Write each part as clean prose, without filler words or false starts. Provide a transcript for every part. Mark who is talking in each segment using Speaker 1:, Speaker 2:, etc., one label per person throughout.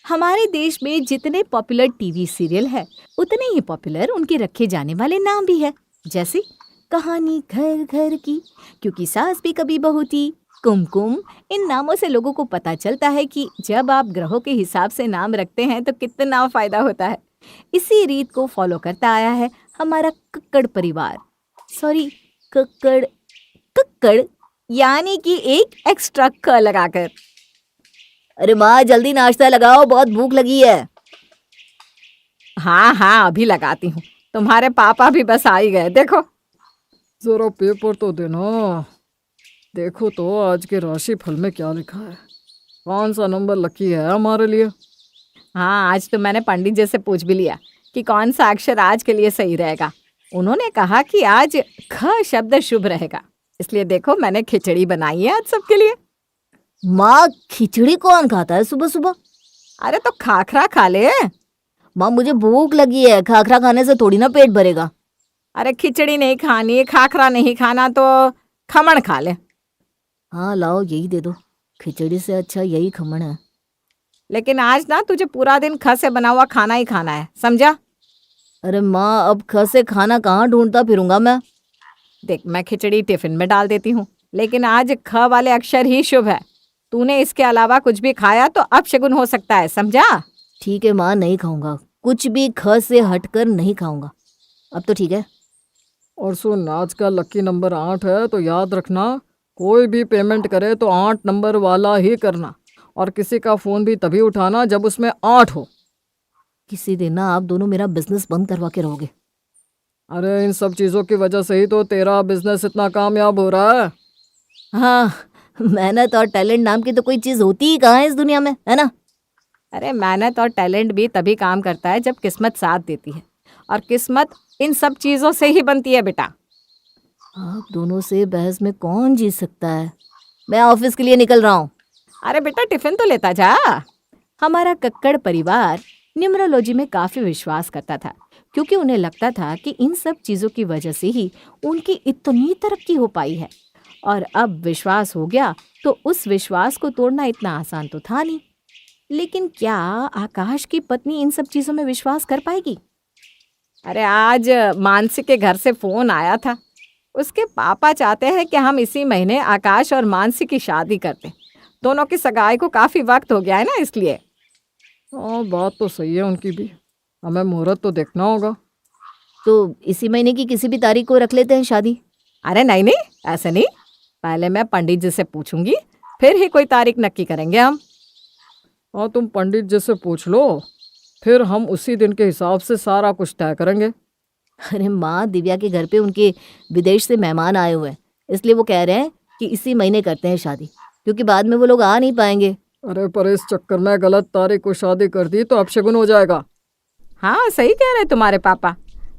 Speaker 1: हमारे देश में जितने पॉपुलर टीवी सीरियल है उतने ही पॉपुलर उनके रखे जाने वाले नाम भी है। जैसे कहानी घर घर की, क्योंकि सास भी कभी बहू थी, कुमकुम। इन नामों से लोगों को पता चलता है कि जब आप ग्रहों के हिसाब से नाम रखते हैं तो कितना फायदा होता है। इसी रीत को फॉलो करता आया है हमारा कक्कड़ परिवार। सॉरी, कक्कड़ कक्कड़ यानी कि एक एक्स्ट्रा क लगाकर।
Speaker 2: अरे माँ, जल्दी नाश्ता लगाओ, बहुत भूख लगी है।
Speaker 1: हाँ हाँ, अभी लगाती हूँ। तुम्हारे पापा भी बस आ ही गए। देखो
Speaker 3: जरा पेपर तो देना। देखो तो आज के राशि फल में क्या लिखा है। कौन सा नंबर लकी है हमारे लिए?
Speaker 1: हाँ, आज तो मैंने पंडित जी से पूछ भी लिया कि कौन सा अक्षर आज के लिए सही रहेगा। उन्होंने कहा कि आज ख शब्द शुभ रहेगा, इसलिए देखो मैंने खिचड़ी बनाई है आज सबके लिए।
Speaker 2: माँ, खिचड़ी कौन खाता है सुबह सुबह?
Speaker 1: अरे तो खाखरा खा ले।
Speaker 2: माँ, मुझे भूख लगी है, खाखरा खाने से थोड़ी ना पेट भरेगा।
Speaker 1: अरे खिचड़ी नहीं खानी, खाखरा नहीं खाना तो खमण खा ले।
Speaker 2: हाँ लाओ, यही दे दो। खिचड़ी से अच्छा यही खमण है।
Speaker 1: लेकिन आज ना तुझे पूरा दिन ख से बना हुआ खाना ही खाना है, समझा?
Speaker 2: अरे माँ, अब ख से खाना कहाँ ढूंढता फिरूंगा मैं।
Speaker 1: देख, मैं खिचड़ी टिफिन में डाल देती हूँ, लेकिन आज ख वाले अक्षर ही शुभ है। तूने इसके अलावा कुछ भी खाया तो अपशगुन हो सकता है, समझा?
Speaker 2: ठीक है माँ, नहीं खाऊंगा, कुछ भी ख से हटकर नहीं खाऊंगा। अब तो ठीक है।
Speaker 3: और सुन, आज का लकी नंबर 8 है, तो याद रखना कोई भी पेमेंट करे तो 8 नंबर वाला ही करना, और किसी का फ़ोन भी तभी उठाना जब उसमें 8 हो।
Speaker 2: किसी दिन ना आप दोनों मेरा बिजनेस बंद करवा के रहोगे।
Speaker 3: अरे इन सब चीज़ों की वजह से ही तो तेरा बिजनेस इतना कामयाब हो रहा है।
Speaker 2: हाँ, मेहनत और टैलेंट नाम की तो कोई चीज होती ही कहाँ है इस दुनिया में, है ना?
Speaker 1: अरे मेहनत और टैलेंट भी तभी काम करता है जब किस्मत साथ देती है, और किस्मत इन सब चीज़ों से ही बनती है बेटा।
Speaker 2: आप दोनों से बहस में कौन जीत सकता है? मैं ऑफिस के लिए निकल रहा हूँ।
Speaker 1: अरे बेटा, टिफिन तो लेता जा। हमारा कक्कड़ परिवार न्यूमरोलॉजी में काफी विश्वास करता था, क्योंकि उन्हें लगता था कि इन सब चीजों की वजह से ही उनकी इतनी तरक्की हो पाई है। और अब विश्वास हो गया तो उस विश्वास को तोड़ना इतना आसान तो था नहीं। लेकिन क्या आकाश की पत्नी इन सब चीजों में विश्वास कर पाएगी? अरे आज मानसी के घर से फोन आया था। उसके पापा चाहते हैं कि हम इसी महीने आकाश और मानसी की शादी करते। दोनों की सगाई को काफी वक्त हो गया है ना, इसलिए।
Speaker 3: हाँ, बात तो सही है उनकी भी। हमें मुहूर्त तो देखना होगा।
Speaker 2: तो इसी महीने की किसी भी तारीख को रख लेते हैं शादी।
Speaker 1: अरे नहीं नहीं, ऐसे नहीं। पहले मैं पंडित जी से पूछूंगी, फिर ही कोई तारीख नक्की करेंगे हम।
Speaker 3: हाँ, तुम पंडित जी से पूछ लो, फिर हम उसी दिन के हिसाब से सारा कुछ तय करेंगे।
Speaker 2: अरे माँ, दिव्या के घर पे उनके विदेश से मेहमान आए हुए हैं, इसलिए वो कह रहे हैं कि इसी महीने करते हैं शादी, क्योंकि बाद में वो लोग आ नहीं पाएंगे।
Speaker 3: अरे पर इस चक्कर में गलत तारीख को शादी कर दी तो अपशगुन हो जाएगा।
Speaker 1: हाँ, सही कह रहे तुम्हारे पापा।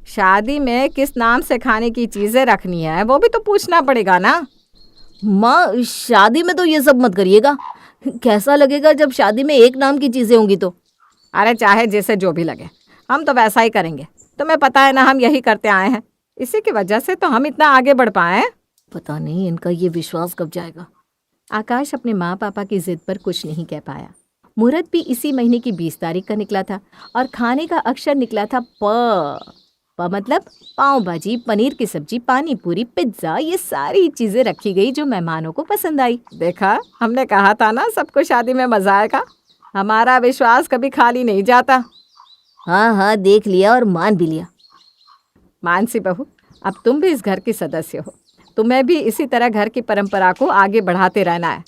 Speaker 1: शादी में किस नाम से खाने की चीजें रखनी है वो भी तो पूछना पड़ेगा ना।
Speaker 2: माँ, शादी में तो ये सब मत करिएगा। कैसा लगेगा जब शादी में एक नाम की चीजें होंगी तो?
Speaker 1: अरे चाहे जैसे जो भी लगे, हम तो वैसा ही करेंगे। तुम्हें पता है ना, हम यही करते आए हैं। इसी की वजह से तो हम इतना आगे बढ़ पाए हैं।
Speaker 2: पता नहीं इनका ये विश्वास कब जाएगा।
Speaker 1: आकाश अपने माँ पापा की जिद पर कुछ नहीं कह पाया। मुहूर्त भी इसी महीने की 20 तारीख का निकला था, और खाने का अक्षर निकला था प। प मतलब पाव भाजी, पनीर की सब्जी, पानी पूरी, पिज्जा, ये सारी चीजें रखी गई जो मेहमानों को पसंद आई। देखा, हमने कहा था ना सबको शादी में मजा आएगा। हमारा विश्वास कभी खाली नहीं जाता।
Speaker 2: हाँ हाँ, देख लिया और मान भी लिया।
Speaker 1: मानसी बहू, अब तुम भी इस घर की सदस्य हो। तुम्हें भी इसी तरह घर की परंपरा को आगे बढ़ाते रहना है।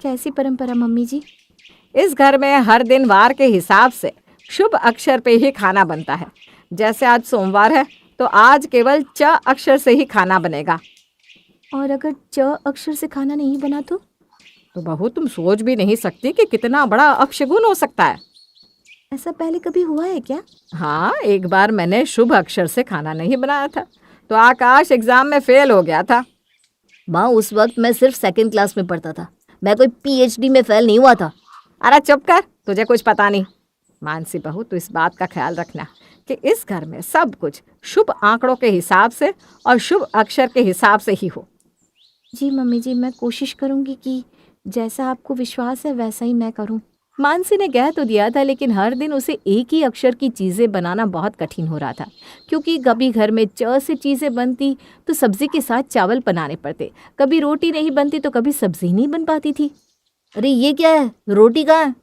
Speaker 1: कैसी परंपरा मम्मी जी? इस घर में हर दिन वार के हिसाब से शुभ अक्षर पे ही खाना बनता है। जैसे आज सोमवार है तो आज केवल च अक्षर से ही खाना बनेगा। और अगर च अक्षर से खाना नहीं बना तो बहू, तुम सोच भी नहीं सकती कि कितना बड़ा अपशगुन हो सकता है। ऐसा पहले कभी हुआ है क्या? हाँ, एक बार मैंने शुभ अक्षर से खाना नहीं बनाया था तो आकाश एग्जाम में फेल हो गया था।
Speaker 2: माँ, उस वक्त मैं सिर्फ 2nd क्लास में पढ़ता था, मैं कोई PhD में फेल नहीं हुआ था।
Speaker 1: अरे चुप कर, तुझे कुछ पता नहीं। मानसी बहू, तू इस बात का ख्याल रखना कि इस घर में सब कुछ शुभ आंकड़ों के हिसाब से और शुभ अक्षर के हिसाब से ही हो। जी मम्मी जी, मैं कोशिश करूंगी कि जैसा आपको विश्वास है वैसा ही मैं करूं। मानसी ने कह तो दिया था, लेकिन हर दिन उसे एक ही अक्षर की चीज़ें बनाना बहुत कठिन हो रहा था, क्योंकि कभी घर में च से चीज़ें बनती तो सब्जी के साथ चावल बनाने पड़ते, कभी रोटी नहीं बनती तो कभी सब्जी नहीं बन पाती थी।
Speaker 2: अरे ये क्या है, रोटी कहाँ है?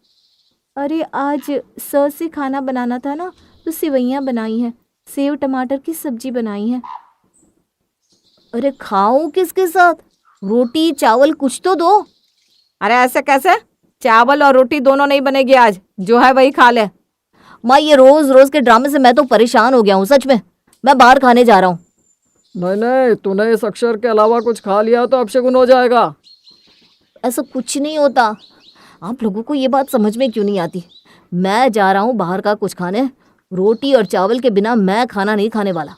Speaker 1: अरे आज स से खाना बनाना था ना, तो सेवइयाँ बनाई हैं, सेव टमाटर की सब्जी बनाई है।
Speaker 2: अरे खाऊं किसके साथ? रोटी चावल कुछ तो दो।
Speaker 1: अरे ऐसे कैसे? चावल और रोटी दोनों नहीं बनेगी आज, जो है वही खा ले।
Speaker 2: माँ ये रोज रोज के ड्रामे से मैं तो परेशान हो गया हूँ सच में। मैं बाहर खाने जा रहा हूँ।
Speaker 3: नहीं नहीं, तूने इस अक्षर के अलावा कुछ खा लिया तो अपशगुन हो जाएगा।
Speaker 2: ऐसा कुछ नहीं होता। आप लोगों को ये बात समझ में क्यों नहीं आती? मैं जा रहा हूँ बाहर का कुछ खाने। रोटी और चावल के बिना मैं खाना नहीं खाने वाला।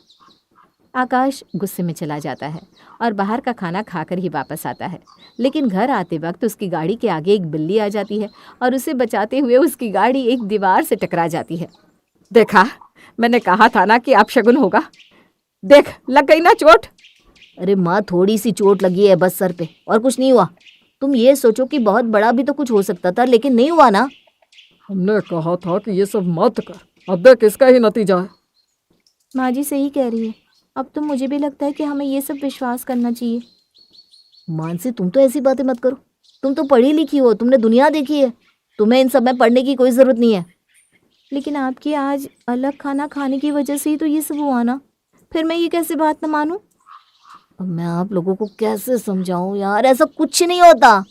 Speaker 1: आकाश गुस्से में चला जाता है और बाहर का खाना खाकर ही वापस आता है, लेकिन घर आते वक्त उसकी गाड़ी के आगे एक बिल्ली आ जाती है और उसे बचाते हुए उसकी गाड़ी एक दीवार से टकरा जाती है। देखा, मैंने कहा था ना कि अपशगुन होगा। देख, लग गई ना चोट।
Speaker 2: अरे माँ थोड़ी सी चोट लगी है बस सर पे, और कुछ नहीं हुआ। तुम ये सोचो कि बहुत बड़ा भी तो कुछ हो सकता था, लेकिन नहीं हुआ ना।
Speaker 3: हमने कहा था कि ये सब मत कर, अब देख इसका ही नतीजा है।
Speaker 1: माँ जी सही कह रही है, अब तो मुझे भी लगता है कि हमें ये सब विश्वास करना चाहिए।
Speaker 2: मानसी तुम तो ऐसी बातें मत करो। तुम तो पढ़ी लिखी हो, तुमने दुनिया देखी है। तुम्हें इन सब में पढ़ने की कोई ज़रूरत नहीं है।
Speaker 1: लेकिन आपकी आज अलग खाना खाने की वजह से ही तो ये सब हुआ ना, फिर मैं ये कैसे बात न मानूं?
Speaker 2: अब मैं आप लोगों को कैसे समझाऊं यार, ऐसा कुछ नहीं होता।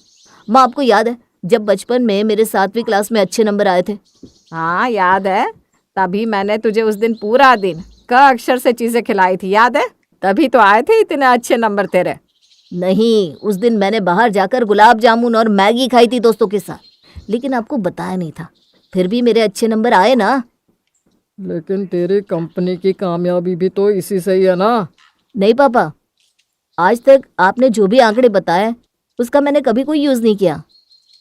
Speaker 2: माँ आपको याद है जब बचपन में मेरे 7वीं क्लास में अच्छे नंबर आए थे?
Speaker 1: हाँ याद है, तभी मैंने तुझे उस दिन पूरा दिन क अक्षर से चीजें खिलाई थी, याद है? तभी तो आए थे इतने अच्छे नंबर तेरे।
Speaker 2: नहीं, उस दिन मैंने बाहर जाकर गुलाब जामुन और मैगी खाई थी दोस्तों के साथ, लेकिन आपको बताया नहीं था। फिर भी मेरे अच्छे नंबर आए ना।
Speaker 3: लेकिन तेरी कंपनी की कामयाबी भी तो इसी से ही है ना।
Speaker 2: नहीं पापा, आज तक आपने जो भी आंकड़े बताए उसका मैंने कभी कोई यूज़ नहीं किया।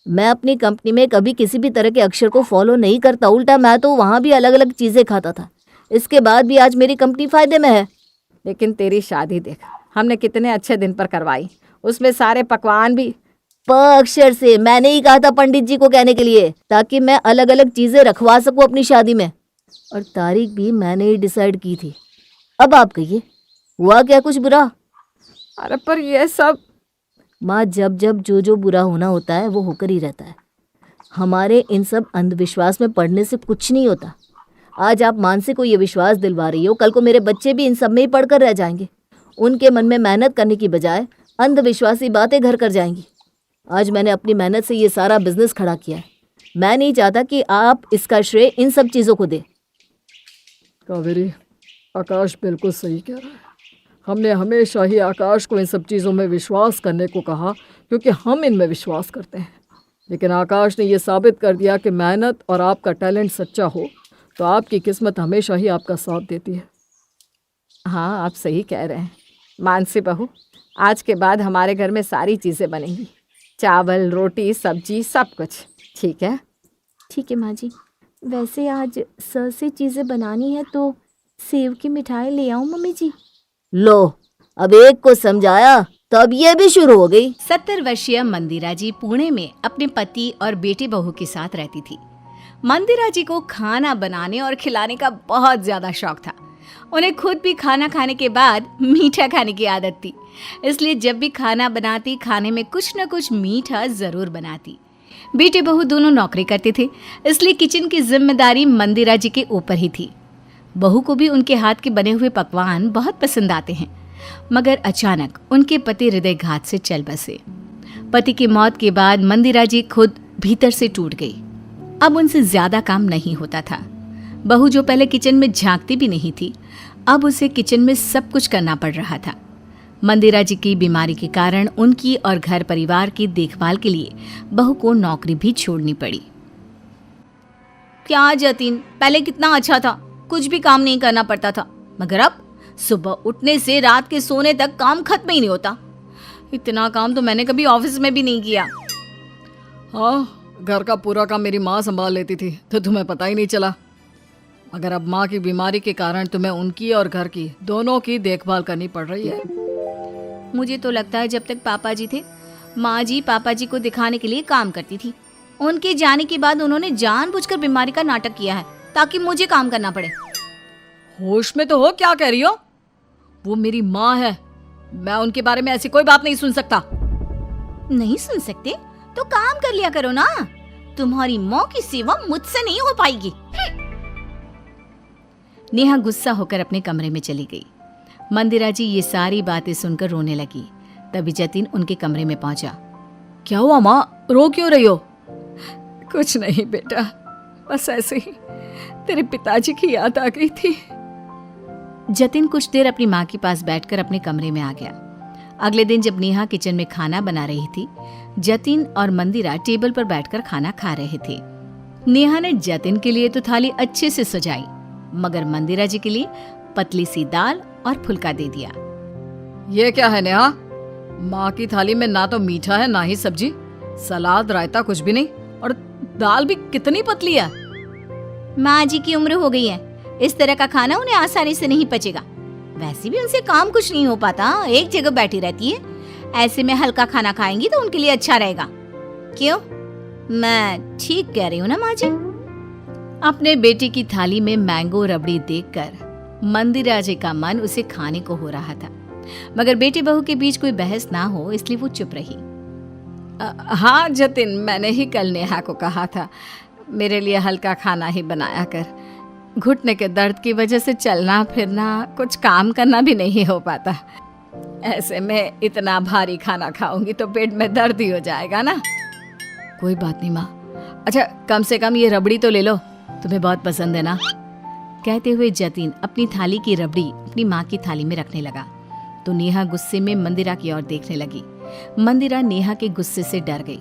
Speaker 2: मैं अपनी कंपनी में कभी किसी भी तरह के अक्षर को फॉलो नहीं करता। उल्टा मैं तो वहाँ भी अलग अलग चीज़ें खाता था। इसके बाद भी आज मेरी कंपनी फ़ायदे में है।
Speaker 1: लेकिन तेरी शादी देख, हमने कितने अच्छे दिन पर करवाई, उसमें सारे पकवान भी।
Speaker 2: प अक्षर से मैंने ही कहा था पंडित जी को कहने के लिए, ताकि मैं अलग अलग चीज़ें रखवा सकूं अपनी शादी में। और तारीख भी मैंने ही डिसाइड की थी। अब आप कहिए, हुआ क्या कुछ बुरा?
Speaker 1: अरे पर ये सब।
Speaker 2: माँ जब जब जो बुरा होना होता है वो होकर ही रहता है। हमारे इन सब अंधविश्वास में पड़ने से कुछ नहीं होता। आज आप मानसी को ये विश्वास दिलवा रही हो, कल को मेरे बच्चे भी इन सब में ही पढ़कर रह जाएंगे। उनके मन में मेहनत करने की बजाय अंधविश्वासी बातें घर कर जाएंगी। आज मैंने अपनी मेहनत से ये सारा बिजनेस खड़ा किया है। मैं नहीं चाहता कि आप इसका श्रेय इन सब चीज़ों को दें।
Speaker 3: कावेरी, आकाश बिल्कुल सही कह रहा है। हमने हमेशा ही आकाश को इन सब चीज़ों में विश्वास करने को कहा, क्योंकि हम इनमें विश्वास करते हैं। लेकिन आकाश ने ये साबित कर दिया कि मेहनत और आपका टैलेंट सच्चा हो तो आपकी किस्मत हमेशा ही आपका साथ देती है।
Speaker 1: हाँ, आप सही कह रहे हैं मानसी बहू, आज के बाद हमारे घर में सारी चीज़ें बनेंगी, चावल रोटी सब्जी सब कुछ। ठीक है? ठीक है माँ जी। वैसे आज स से चीज़ें बनानी है तो सेव की मिठाई ले आऊँ मम्मी जी?
Speaker 2: लो, अब एक को समझाया तो अब ये भी शुरू हो गई।
Speaker 4: 70 वर्षीय मंदिरा जी पुणे में अपने पति और बेटी बहू के साथ रहती थी। मंदिरा जी को खाना बनाने और खिलाने का बहुत ज्यादा शौक था। उन्हें खुद भी खाना खाने के बाद मीठा खाने की आदत थी, इसलिए जब भी खाना बनाती खाने में कुछ न कुछ मीठा जरूर बनाती। बेटे बहू दोनों नौकरी करते थे, इसलिए किचन की जिम्मेदारी मंदिरा जी के ऊपर ही थी। बहू को भी उनके हाथ के बने हुए पकवान बहुत पसंद आते हैं, मगर अचानक उनके पति हृदयघात से चल बसे। पति की मौत के बाद मंदिरा जी खुद भीतर से टूट गई। अब उनसे ज्यादा काम नहीं होता था। बहू जो पहले किचन में झांकती भी नहीं थी, अब उसे किचन में सब कुछ करना पड़ रहा था। मंदिरा जी की बीमारी के कारण उनकी और घर परिवार की देखभाल के लिए बहू को नौकरी भी छोड़नी पड़ी। क्या जतीन, पहले कितना अच्छा था, कुछ भी काम नहीं करना पड़ता था, मगर अब सुबह उठने से रात के सोने तक काम खत्म ही नहीं होता। इतना काम तो मैंने कभी ऑफिस में भी नहीं किया।
Speaker 3: हाँ, घर का पूरा काम मेरी माँ संभाल लेती थी तो तुम्हें पता ही नहीं चला। मगर अब माँ की बीमारी के कारण तुम्हें उनकी और घर की दोनों की देखभाल करनी पड़ रही है।
Speaker 4: मुझे तो लगता है जब तक पापा जी थे, माँ जी पापा जी को दिखाने के लिए काम करती थी, उनके जाने के बाद उन्होंने जानबूझकर बीमारी का नाटक किया है ताकि मुझे काम करना पड़े।
Speaker 3: होश में तो हो, क्या कह रही हो? वो मेरी माँ है, मैं उनके बारे में ऐसी कोई बात नहीं सुन सकता।
Speaker 4: नहीं सुन सकते तो काम कर लिया करो ना, तुम्हारी माँ की सेवा मुझसे नहीं हो पाएगी। नेहा गुस्सा होकर अपने कमरे में चली गई। मंदिरा जी ये सारी बातें सुनकर रोने लगी। तभी जतिन उनके कमरे में पहुंचा।
Speaker 3: क्या हुआ माँ, रो क्यों रही हो? कुछ नहीं बेटा, बस ऐसे ही तेरे पिताजी की याद आ गई थी।
Speaker 4: जतिन कुछ देर अपनी माँ के पास बैठकर अपने कमरे में आ गया। अगले दिन जब नेहा किचन में खाना बना रही थी, जतिन और मंदिरा टेबल पर बैठकर खाना खा रहे थे। नेहा ने जतिन के लिए तो थाली अच्छे से सजाई, मगर मंदिरा जी के लिए पतली सी दाल और फुल्का दे दिया।
Speaker 3: ये क्या है नेहा? माँ की थाली में ना तो मीठा है ना ही सब्जी, सलाद रायता कुछ भी नहीं, और दाल भी कितनी पतली है।
Speaker 4: माँ जी की उम्र हो गई है, इस तरह का खाना उन्हें आसानी से नहीं पचेगा। वैसे भी उनसे काम कुछ नहीं हो पाता, एक जगह बैठी रहती है। ऐसे में हल्का खाना खाएंगी तो उनके लिए अच्छा रहेगा। क्यों, मैं ठीक कह रही हूँ ना माँ जी? अपने बेटे की थाली में मैंगो रबड़ी देखकर मंदिरा जी का मन उसे खाने को हो रहा था, मगर बेटे बहू के बीच कोई बहस ना हो इसलिए वो चुप रही।
Speaker 1: हाँ जतिन, मैंने ही कल नेहा को कहा था मेरे लिए हल्का खाना ही बनाया कर। घुटने के दर्द की वजह से चलना फिरना, कुछ काम करना भी नहीं हो पाता। ऐसे में इतना भारी खाना खाऊंगी तो पेट में दर्द ही हो जाएगा ना।
Speaker 3: कोई बात नहीं माँ, अच्छा कम से कम ये रबड़ी तो ले लो, तुम्हें बहुत पसंद है ना।
Speaker 4: कहते हुए जतिन अपनी थाली की रबड़ी अपनी माँ की थाली में रखने लगा तो नेहा गुस्से में मंदिरा की ओर देखने लगी। मंदिरा नेहा के गुस्से से डर गई।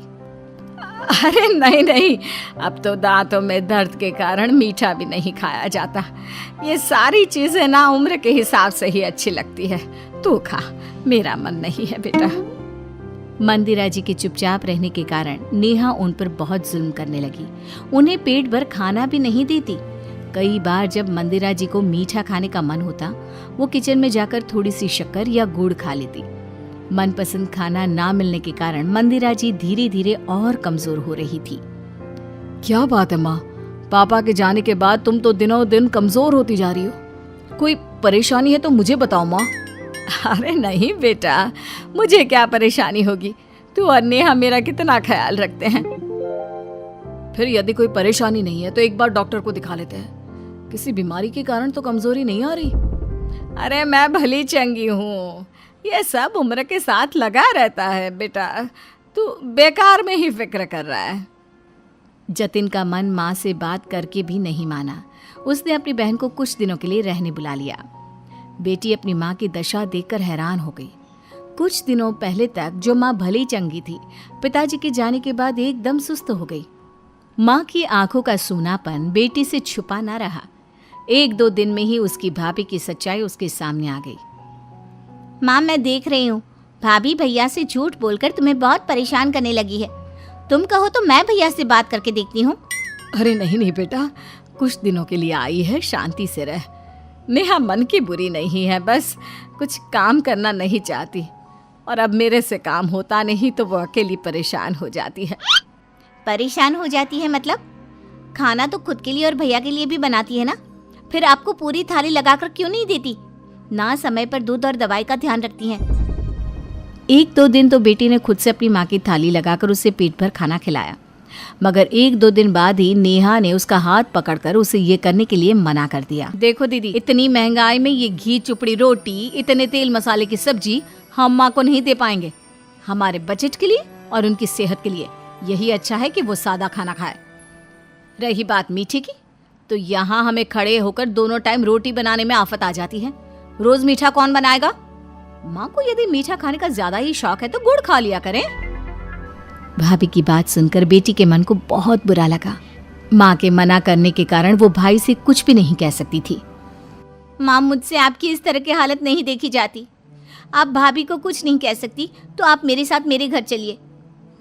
Speaker 1: अरे नहीं नहीं, अब तो दांतों में दर्द के कारण मीठा भी नहीं खाया जाता। ये सारी चीजें ना उम्र के हिसाब से ही अच्छी लगती है। तू खा, मेरा मन नहीं है बेटा।
Speaker 4: मंदिरा जी के चुपचाप रहने के कारण नेहा उन पर बहुत जुल्म करने लगी। उन्हें पेट भर खाना भी नहीं देती। कई बार जब मंदिरा जी को मीठा खाने का मन होता, वो किचन में जाकर थोड़ी सी शक्कर या गुड़ खा लेती। मनपसंद खाना ना मिलने के कारण मंदिरा जी धीरे धीरे और कमजोर हो रही थी।
Speaker 3: क्या बात है माँ, पापा के जाने के बाद तुम तो दिनों दिन कमजोर होती जा रही हो। कोई परेशानी है तो मुझे बताओ माँ।
Speaker 1: अरे नहीं बेटा, मुझे क्या परेशानी होगी, तू और नेहा मेरा कितना ख्याल रखते हैं।
Speaker 3: फिर यदि कोई परेशानी नहीं है तो एक बार डॉक्टर को दिखा लेते हैं। किसी बीमारी के कारण तो कमजोरी नहीं आ रही।
Speaker 1: अरे मैं भली चंगी हूँ, ये सब उम्र के साथ लगा रहता है बेटा, तू बेकार में ही फिक्र कर रहा है।
Speaker 4: जतिन का मन माँ से बात करके भी नहीं माना। उसने अपनी बहन को कुछ दिनों के लिए रहने बुला लिया। बेटी अपनी माँ की दशा देखकर हैरान हो गई। कुछ दिनों पहले तक जो माँ भली चंगी थी, पिताजी के जाने के बाद एकदम सुस्त हो गई। माँ की आंखों का सूनापन बेटी से छुपा ना रहा। 1-2 दिन में ही उसकी भाभी की सच्चाई उसके सामने आ गई। माँ, मैं देख रही हूँ भाभी भैया से झूठ बोलकर तुम्हें बहुत परेशान करने लगी है। तुम कहो तो मैं भैया से बात करके देखती हूँ।
Speaker 1: अरे नहीं नहीं बेटा, कुछ दिनों के लिए आई है, शांति से रह। नेहा मन की बुरी नहीं है, बस कुछ काम करना नहीं चाहती, और अब मेरे से काम होता नहीं तो वो अकेली परेशान हो जाती है।
Speaker 4: परेशान हो जाती है मतलब? खाना तो खुद के लिए और भैया के लिए भी बनाती है ना, फिर आपको पूरी थाली लगाकर क्यों नहीं देती? ना समय पर दूध और दवाई का ध्यान रखती हैं। 1-2 दिन तो बेटी ने खुद से अपनी माँ की थाली लगाकर उसे पेट भर खाना खिलाया, मगर 1-2 दिन बाद ही नेहा ने उसका हाथ पकड़कर उसे ये करने के लिए मना कर दिया। देखो दीदी, इतनी महंगाई में ये घी चुपड़ी रोटी, इतने तेल मसाले की सब्जी हम माँ को नहीं दे पाएंगे। हमारे बजट के लिए और उनकी सेहत के लिए यही अच्छा है कि वो सादा खाना खाए। रही बात मीठे की, तो यहाँ हमें खड़े होकर दोनों टाइम रोटी बनाने में आफत आ जाती है। रोज मीठा कौन बनाएगा? माँ को यदि मीठा खाने का ज्यादा ही शौक है तो गुड़ खा लिया करें। भाभी की बात सुनकर बेटी के मन को बहुत बुरा लगा। माँ के मना करने के कारण वो भाई से कुछ भी नहीं कह सकती थी। माँ, मुझसे आपकी इस तरह की हालत नहीं देखी जाती। आप भाभी को कुछ नहीं कह सकती तो आप मेरे साथ मेरे घर चलिए,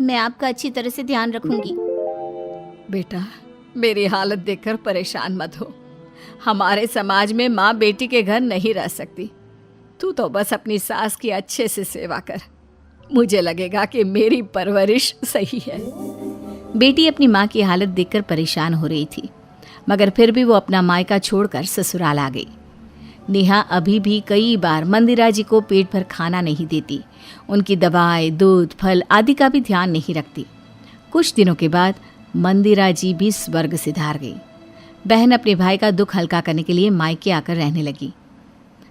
Speaker 4: मैं आपका अच्छी तरह से ध्यान रखूंगी।
Speaker 1: बेटा, मेरी हालत देखकर परेशान मत हो। हमारे समाज में माँ बेटी के घर नहीं रह सकती। तू तो बस अपनी सास की अच्छे से सेवा कर, मुझे लगेगा कि मेरी परवरिश सही है।
Speaker 4: बेटी अपनी माँ की हालत देखकर परेशान हो रही थी, मगर फिर भी वो अपना मायका छोड़कर ससुराल आ गई। नेहा अभी भी कई बार मंदिरा जी को पेट भर खाना नहीं देती, उनकी दवाएं, दूध, फल आदि का भी ध्यान नहीं रखती। कुछ दिनों के बाद मंदिरा जी भी स्वर्ग सिधार गई। बहन अपने भाई का दुख हल्का करने के लिए मायके आकर रहने लगी।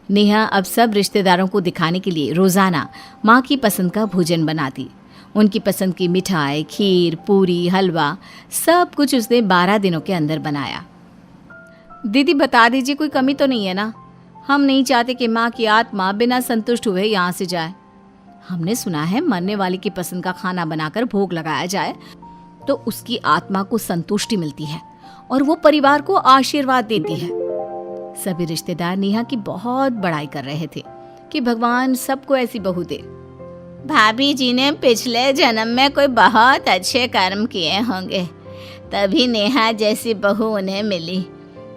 Speaker 4: नेहा अब सब रिश्तेदारों को दिखाने के लिए रोज़ाना माँ की पसंद का भोजन बनाती। उनकी पसंद की मिठाई, खीर, पूरी, हलवा सब कुछ उसने 12 दिनों के अंदर बनाया। दीदी बता दीजिए, कोई कमी तो नहीं है ना? हम नहीं चाहते कि माँ की आत्मा बिना संतुष्ट हुए यहाँ से जाए। हमने सुना है मरने वाले की पसंद का खाना बनाकर भोग लगाया जाए तो उसकी आत्मा को संतुष्टि मिलती है और वो परिवार को आशीर्वाद देती है। सभी रिश्तेदार नेहा की बहुत बड़ाई कर रहे थे कि भगवान सबको ऐसी बहू दे। भाभी जी ने पिछले जन्म में कोई बहुत अच्छे कर्म किए होंगे, तभी नेहा जैसी बहू उन्हें मिली।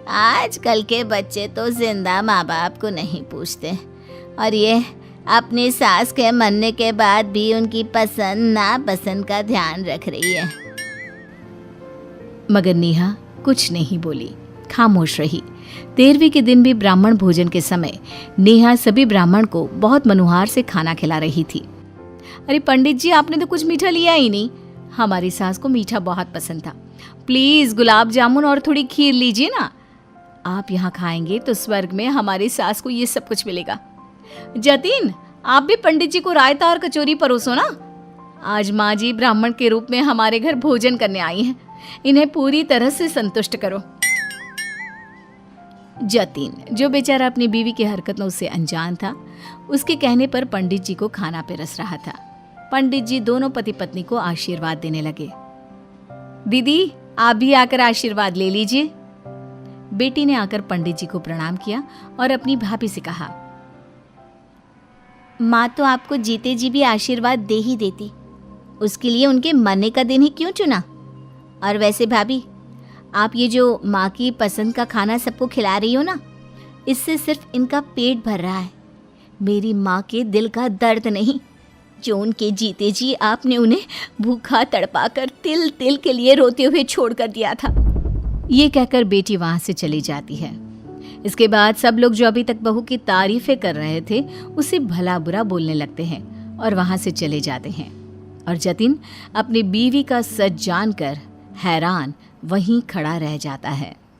Speaker 4: आजकल के बच्चे तो जिंदा माँ बाप को नहीं पूछते, और ये अपनी सास के मरने के बाद भी उनकी पसंद नापसंद का ध्यान रख रही है। मगर नेहा कुछ नहीं बोली, खामोश रही। 13वीं के दिन भी ब्राह्मण भोजन के समय नेहा सभी ब्राह्मण को बहुत मनुहार से खाना खिला रही थी। अरे पंडित जी, आपने तो कुछ मीठा लिया ही नहीं। हमारी सास को मीठा बहुत पसंद था, प्लीज गुलाब जामुन और थोड़ी खीर लीजिए ना। आप यहाँ खाएंगे तो स्वर्ग में हमारी सास को ये सब कुछ मिलेगा। जतिन, आप भी पंडित जी को रायता और कचौरी परोसो ना। आज माँ जी ब्राह्मण के रूप में हमारे घर भोजन करने आई हैं, इन्हें पूरी तरह से संतुष्ट करो। जतिन, जो बेचारा अपनी बीवी की हरकतों से अनजान था, उसके कहने पर पंडित जी को खाना पिरस रहा था। पंडित जी दोनों पति पत्नी को आशीर्वाद देने लगे। दीदी, आप भी आकर आशीर्वाद ले लीजिए। बेटी ने आकर पंडित जी को प्रणाम किया और अपनी भाभी से कहा, माँ तो आपको जीते जी भी आशीर्वाद दे ही देती, उसके लिए उनके मरने का दिन ही क्यों चुना? और वैसे भाभी, आप ये जो माँ की पसंद का खाना सबको खिला रही हो ना, इससे सिर्फ इनका पेट भर रहा है, मेरी माँ के दिल का दर्द नहीं, जो उनके जीते जी आपने उन्हें भूखा तड़पा कर तिल तिल के लिए रोते हुए छोड़ कर दिया था। ये कहकर बेटी वहाँ से चली जाती है। इसके बाद सब लोग जो अभी तक बहू की तारीफें कर रहे थे, उसे भला बुरा बोलने लगते हैं और वहाँ से चले जाते हैं। और जतिन अपनी बीवी का सच जानकर हैरान वहीं खड़ा रह जाता है।